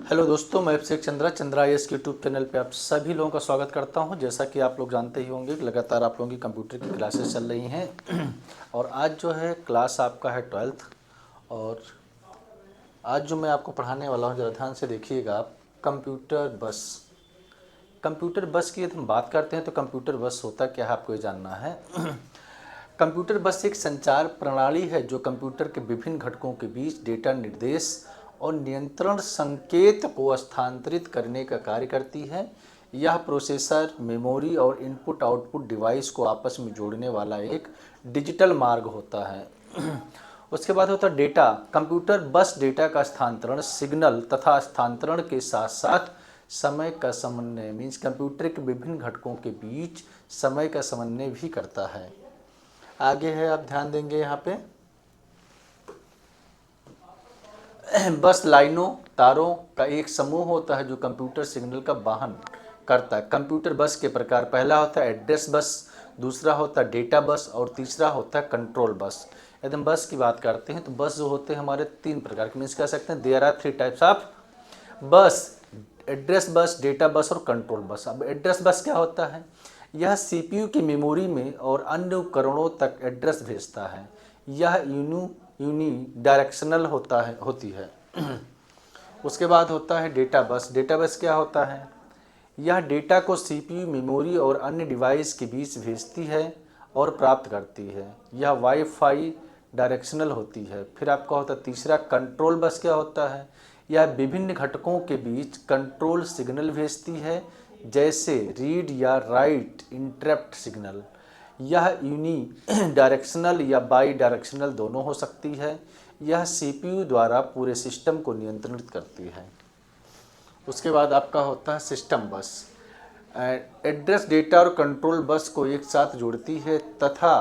Hello दोस्तों, मैं अभिषेक Chandra IAS के यूट्यूब चैनल पे आप सभी लोगों का स्वागत करता हूं। जैसा कि आप लोग जानते ही होंगे कि लगातार आप लोगों की कंप्यूटर की क्लासेस चल रही हैं और आज जो है क्लास आपका है 12th। और आज जो मैं आपको पढ़ाने वाला हूं, ज़रा ध्यान से देखिएगा आप। कंप्यूटर बस की यदि हम बात करते हैं तो कंप्यूटर बस होता क्या है, आपको ये जानना है। कंप्यूटर बस एक संचार प्रणाली है जो कंप्यूटर के विभिन्न घटकों के बीच डेटा निर्देश और नियंत्रण संकेत को स्थानांतरित करने का कार्य करती है। यह प्रोसेसर, मेमोरी और इनपुट आउटपुट डिवाइस को आपस में जोड़ने वाला एक डिजिटल मार्ग होता है। उसके बाद होता है डेटा। कंप्यूटर बस डेटा का स्थानांतरण, सिग्नल तथा स्थानांतरण के साथ साथ समय का समन्वय, मीन्स कंप्यूटर के विभिन्न घटकों के बीच समय का समन्वय भी करता है। आगे है, आप ध्यान देंगे यहाँ पे। बस लाइनों, तारों का एक समूह होता है जो कंप्यूटर सिग्नल का वहन करता है। कंप्यूटर बस के प्रकार, पहला होता है एड्रेस बस, दूसरा होता है डेटा बस और तीसरा होता है कंट्रोल बस। यदि हम बस की बात करते हैं तो बस जो होते हैं हमारे तीन प्रकार के, मीन्स कह सकते हैं देयर आर 3 टाइप्स ऑफ बस: एड्रेस बस, डेटा बस और कंट्रोल बस। अब एड्रेस बस क्या होता है? यह CPU की मेमोरी में और अन्य उपकरणों तक एड्रेस भेजता है। यह यूनी डायरेक्शनल होती है। उसके बाद होता है डेटा बस। डेटा बस क्या होता है? यह डेटा को CPU, मेमोरी और अन्य डिवाइस के बीच भेजती है और प्राप्त करती है। यह वाईफाई डायरेक्शनल होती है। फिर आपका होता है तीसरा कंट्रोल बस। क्या होता है? यह विभिन्न घटकों के बीच कंट्रोल सिग्नल भेजती है, जैसे रीड या राइट इंटरप्ट सिग्नल। यह यूनी डायरेक्शनल या बाई डायरेक्शनल दोनों हो सकती है। यह CPU द्वारा पूरे सिस्टम को नियंत्रित करती है। उसके बाद आपका होता है सिस्टम बस। एड्रेस, डेटा और कंट्रोल बस को एक साथ जोड़ती है तथा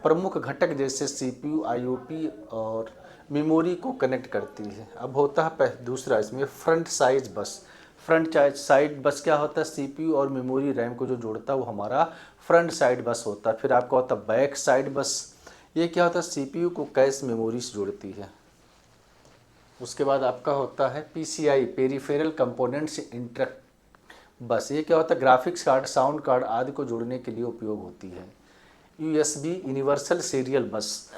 प्रमुख घटक जैसे CPU, IOP और मेमोरी को कनेक्ट करती है। अब होता है दूसरा इसमें फ्रंट साइड बस। फ्रंट साइड बस क्या होता है? CPU और मेमोरी रैम को जो जोड़ता है वो हमारा फ्रंट साइड बस होता है। फिर आपका होता है बैक साइड बस। ये क्या होता है? CPU को कैश मेमोरी से जोड़ती है। उसके बाद आपका होता है PCI, पेरिफेरल कंपोनेंट्स इंटरकनेक्ट बस। ये क्या होता है? ग्राफिक्स कार्ड, साउंड कार्ड आदि को जोड़ने के लिए उपयोग होती है। USB, यूनिवर्सल सीरियल बस।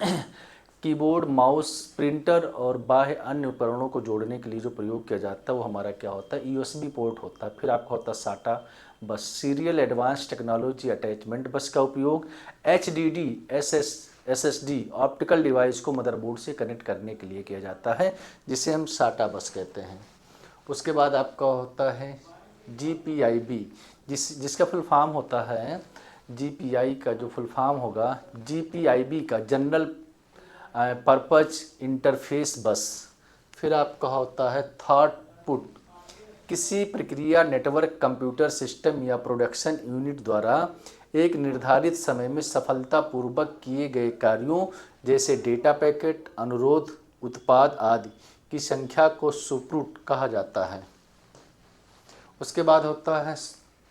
कीबोर्ड, माउस, प्रिंटर और बाह्य अन्य उपकरणों को जोड़ने के लिए जो प्रयोग किया जाता है वो हमारा क्या होता है? USB पोर्ट होता है। फिर आपका होता है SATA बस, सीरियल एडवांस टेक्नोलॉजी अटैचमेंट बस का उपयोग HDD, SSD ऑप्टिकल डिवाइस को मदरबोर्ड से कनेक्ट करने के लिए किया जाता है, जिसे हम SATA बस कहते हैं। उसके बाद आपका होता है GPIB, जिसका फुल फॉर्म होता है GPI का जो फुल फॉर्म होगा GPIB का जनरल पर्पज इंटरफेस बस। फिर आपका होता है थॉटपुट, किसी प्रक्रिया नेटवर्क, कंप्यूटर सिस्टम या प्रोडक्शन यूनिट द्वारा एक निर्धारित समय में सफलतापूर्वक किए गए कार्यों जैसे डेटा पैकेट, अनुरोध, उत्पाद आदि की संख्या को थ्रूपुट कहा जाता है। उसके बाद होता है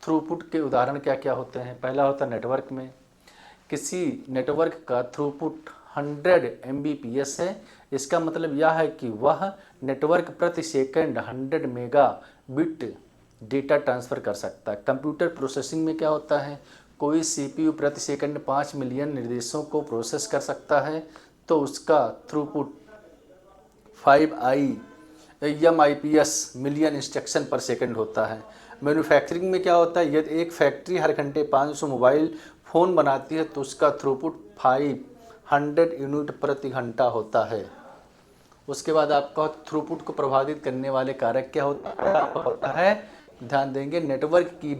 थ्रूपुट के उदाहरण क्या क्या होते हैं? पहला होता है नेटवर्क में। किसी नेटवर्क का थ्रूपुट 100 Mbps है। इसका मतलब यह है कि वह नेटवर्क प्रति सेकंड 100 मेगाबिट डेटा ट्रांसफ़र कर सकता है। कंप्यूटर प्रोसेसिंग में क्या होता है? कोई CPU प्रति सेकंड 5 मिलियन निर्देशों को प्रोसेस कर सकता है तो उसका थ्रूपुट 5 MIPS मिलियन इंस्ट्रक्शन पर सेकंड होता है। मैन्युफैक्चरिंग में क्या होता है? यदि एक फैक्ट्री हर घंटे 500 मोबाइल फ़ोन बनाती है तो उसका थ्रूपुट 500 यूनिट प्रति घंटा होता है। उसके बाद आपका थ्रूपुट को प्रभावित करने वाले कारक क्या होता है? ध्यान देंगे, नेटवर्क की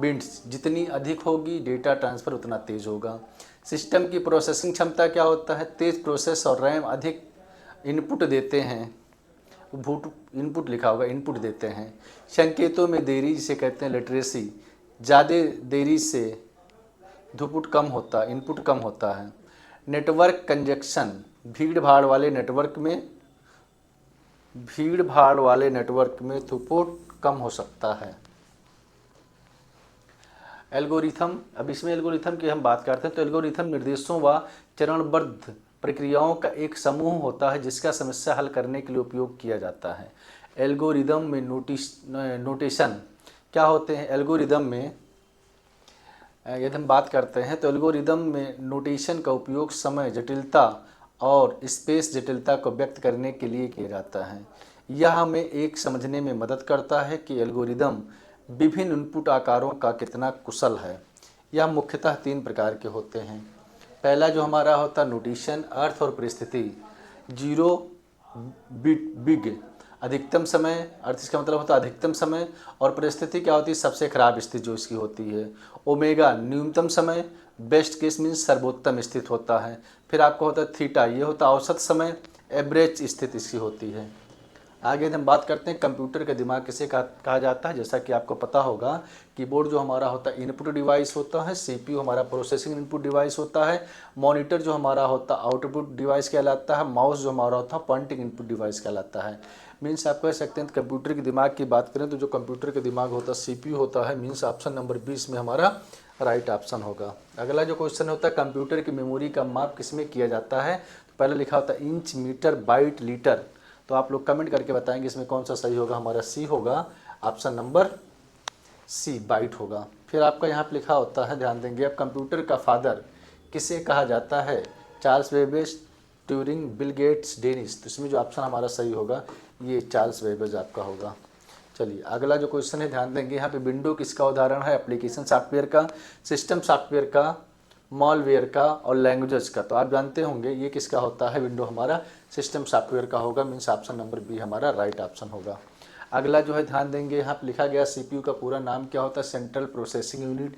बिट्स जितनी अधिक होगी डेटा ट्रांसफ़र उतना तेज़ होगा। सिस्टम की प्रोसेसिंग क्षमता क्या होता है? तेज़ प्रोसेस और रैम अधिक इनपुट देते हैं। इनपुट लिखा होगा, इनपुट देते हैं। संकेतों में देरी, जिसे कहते हैं लिटरेसी, ज़्यादा देरी से थ्रूपुट कम होता, इनपुट कम होता है। नेटवर्क कंजेक्शन, भीड़ भाड़ वाले नेटवर्क में थ्रूपुट कम हो सकता है। एल्गोरिथम, अब इसमें एल्गोरिथम की हम बात करते हैं तो एल्गोरिथम निर्देशों व चरणबद्ध प्रक्रियाओं का एक समूह होता है जिसका समस्या हल करने के लिए उपयोग किया जाता है। एल्गोरिदम में नोटेशन क्या होते हैं? एल्गोरिदम में यदि हम बात करते हैं तो एल्गोरिदम में नोटेशन का उपयोग समय जटिलता और स्पेस जटिलता को व्यक्त करने के लिए किया जाता है। यह हमें एक समझने में मदद करता है कि एल्गोरिदम विभिन्न इनपुट आकारों का कितना कुशल है। यह मुख्यतः 3 प्रकार के होते हैं। पहला जो हमारा होता है नोटेशन, अर्थ और परिस्थिति। 0 बिग अधिकतम समय, अर्थ इसका मतलब होता है अधिकतम समय, और परिस्थिति क्या होती है? सबसे खराब स्थिति जो इसकी होती है। ओमेगा न्यूनतम समय, बेस्ट केस मीन्स सर्वोत्तम स्थिति होता है। फिर आपको होता है थीटा, ये होता है औसत समय, एवरेज स्थिति इसकी होती है। आगे हम बात करते हैं कंप्यूटर का दिमाग किसे कहा जाता है। जैसा कि आपको पता होगा कीबोर्ड जो हमारा होता है इनपुट डिवाइस होता है, सीपीयू हमारा प्रोसेसिंग इनपुट डिवाइस होता है, मॉनिटर जो हमारा होता है आउटपुट डिवाइस कहलाता है, माउस जो हमारा होता है पॉइंटिंग इनपुट डिवाइस कहलाता है। मीन्स आप कह सकते हैं कंप्यूटर के दिमाग की बात करें तो जो कंप्यूटर का दिमाग होता है सीपीयू होता है। मीन्स ऑप्शन नंबर 20 में हमारा राइट ऑप्शन होगा। अगला जो क्वेश्चन होता है कंप्यूटर की मेमोरी का माप किसमें किया जाता है? तो पहले लिखा होता है इंच, मीटर, बाइट, लीटर। तो आप लोग कमेंट करके बताएंगे इसमें कौन सा सही होगा। हमारा सी होगा, ऑप्शन नंबर सी बाइट होगा। फिर आपका यहाँ पे लिखा होता है, ध्यान देंगे अब, कंप्यूटर का फादर किसे कहा जाता है? Charles Babbage, Turing, Bill Gates, Dennis. तो इसमें जो ऑप्शन हमारा सही होगा ये चार्ल्स बेबेज आपका होगा। चलिए अगला जो क्वेश्चन है ध्यान देंगे, यहाँ पे विंडो किसका उदाहरण है? एप्लीकेशन सॉफ्टवेयर का, सिस्टम सॉफ्टवेयर का, मॉलवेयर का और लैंग्वेजेस का। तो आप जानते होंगे ये किसका होता है? विंडो हमारा सिस्टम सॉफ्टवेयर का होगा। मीन्स ऑप्शन नंबर बी हमारा राइट ऑप्शन होगा। अगला जो है ध्यान देंगे, यहाँ पे लिखा गया सीपीयू का पूरा नाम क्या होता है? सेंट्रल प्रोसेसिंग यूनिट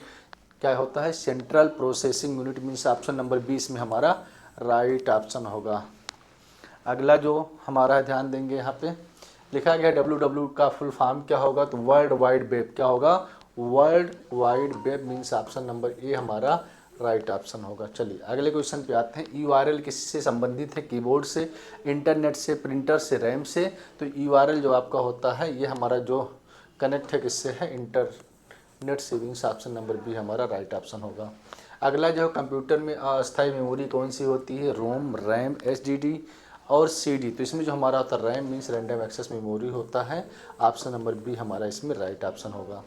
क्या होता है? Central processing unit. Means option number 20 में हमारा राइट ऑप्शन होगा। अगला जो हमारा है ध्यान देंगे, यहाँ पे लिखा गया डब्ल्यू का फुल फॉर्म क्या होगा? तो वर्ल्ड वाइड वेब क्या होगा? World wide web. Means option number A हमारा राइट ऑप्शन होगा। चलिए अगले क्वेश्चन पे आते हैं। यूआरएल किससे संबंधित है? कीबोर्ड से, इंटरनेट से, प्रिंटर से, रैम से। तो यूआरएल जो आपका होता है ये हमारा जो कनेक्ट है किससे है? इंटरनेट से। मीन्स ऑप्शन नंबर बी हमारा राइट ऑप्शन होगा। अगला जो कंप्यूटर में अस्थायी मेमोरी कौन सी होती है? रोम, रैम, एसडीडी और सीडी। तो इसमें जो हमारा होता है RAM means random access memory होता है। ऑप्शन नंबर बी हमारा इसमें राइट ऑप्शन होगा।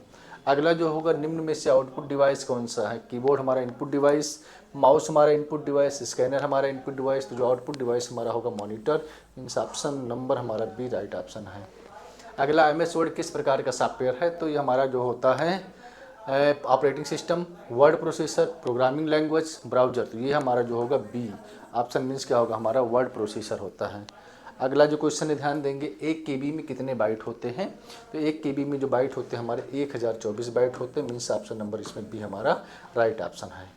अगला जो होगा निम्न में से आउटपुट डिवाइस कौन सा है? कीबोर्ड हमारा इनपुट डिवाइस, माउस हमारा इनपुट डिवाइस, स्कैनर हमारा इनपुट डिवाइस। तो जो आउटपुट डिवाइस हमारा होगा मॉनिटर। मीन्स ऑप्शन नंबर हमारा बी राइट ऑप्शन है। अगला एमएस वर्ड किस प्रकार का सॉफ्टवेयर है? तो ये हमारा जो होता है operating system, word processor, programming language, browser. तो ये हमारा जो होगा बी ऑप्शन। मीन्स क्या होगा? हमारा वर्ड प्रोसेसर होता है। अगला जो क्वेश्चन है ध्यान देंगे, 1 KB में कितने बाइट होते हैं? तो 1 KB में जो बाइट होते हैं हमारे 1024 बाइट होते हैं। मीन्स ऑप्शन नंबर इसमें बी हमारा राइट ऑप्शन है।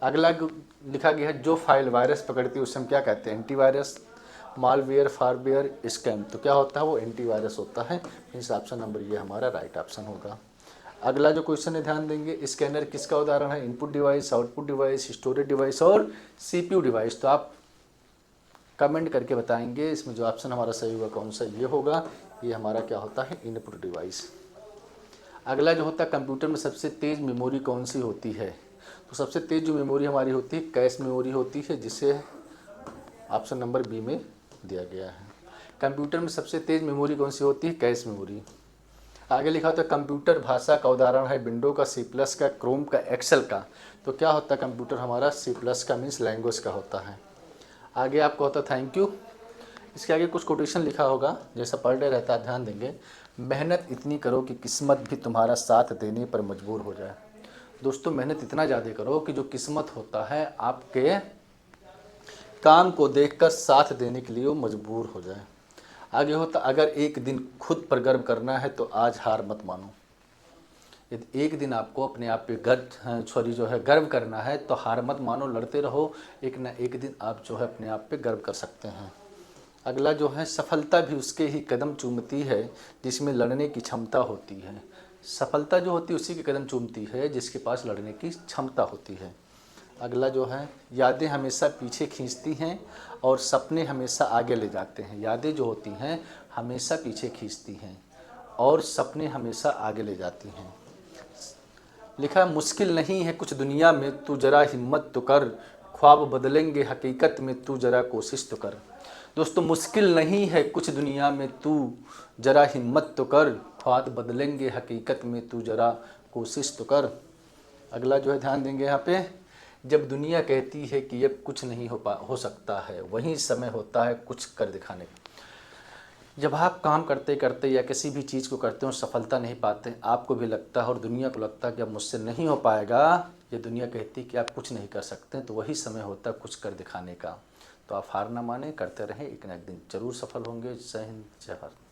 अगला लिखा गया है जो फाइल वायरस पकड़ती है उसे हम क्या कहते हैं? एंटीवायरस, मालवेयर, फारवेयर, स्कैम। तो क्या होता है? वो एंटीवायरस होता है। मीन्स ऑप्शन नंबर ये हमारा राइट ऑप्शन होगा। अगला जो क्वेश्चन है ध्यान देंगे, स्कैनर किसका उदाहरण है? Input device, output device, storage device और सीपीयू डिवाइस। तो आप कमेंट करके बताएंगे इसमें जो ऑप्शन हमारा सही होगा कौन सा? ये होगा, ये हमारा क्या होता है? Input device. अगला जो होता है कंप्यूटर में सबसे तेज़ मेमोरी कौन सी होती है? तो सबसे तेज़ जो मेमोरी हमारी होती है कैश मेमोरी होती है, जिसे ऑप्शन नंबर बी में दिया गया है। कंप्यूटर में सबसे तेज़ मेमोरी कौन सी होती है? Cache memory. आगे लिखा होता है कंप्यूटर भाषा का उदाहरण है विंडो का, सी प्लस का, क्रोम का, एक्सेल का। तो क्या होता है कंप्यूटर हमारा? सी प्लस का। मीन्स लैंग्वेज का होता है। आगे आपको होता है थैंक यू। इसके आगे कुछ कोटेशन लिखा होगा जैसा पर डे रहता है, ध्यान देंगे। मेहनत इतनी करो कि किस्मत भी तुम्हारा साथ देने पर मजबूर हो जाए। दोस्तों मेहनत इतना ज़्यादा करो कि जो किस्मत होता है आपके काम को देखकर साथ देने के लिए वो मजबूर हो जाए। आगे होता अगर एक दिन खुद पर गर्व करना है तो आज हार मत मानो। यदि एक दिन आपको अपने आप पे गर्व करना है तो हार मत मानो, लड़ते रहो, एक ना एक दिन आप जो है अपने आप पे गर्व कर सकते हैं। अगला जो है सफलता भी उसके ही कदम चूमती है जिसमें लड़ने की क्षमता होती है। सफलता जो होती है उसी के कदम चूमती है जिसके पास लड़ने की क्षमता होती है। अगला जो है यादें हमेशा पीछे खींचती हैं और सपने हमेशा आगे ले जाते हैं। यादें जो होती हैं हमेशा पीछे खींचती हैं और सपने हमेशा आगे ले जाती हैं। लिखा मुश्किल नहीं है कुछ दुनिया में, तू जरा हिम्मत तो कर, ख्वाब बदलेंगे हकीकत में, तू जरा कोशिश तो कर। दोस्तों मुश्किल नहीं है कुछ दुनिया में, तू जरा हिम्मत तो कर, ख्वाब बदलेंगे हकीकत में, तू जरा कोशिश तो कर। अगला जो है ध्यान देंगे यहाँ पे, जब दुनिया कहती है कि अब कुछ नहीं हो सकता है, वही समय होता है कुछ कर दिखाने का। जब आप काम करते करते या किसी भी चीज़ को करते हो सफलता नहीं पाते, आपको भी लगता है और दुनिया को लगता है कि अब मुझसे नहीं हो पाएगा, ये दुनिया कहती है कि आप कुछ नहीं कर सकते, तो वही समय होता है कुछ कर दिखाने का। तो आप हार ना माने, करते रहें, एक ना एक दिन जरूर सफल होंगे। जय हिंद, जय भारत।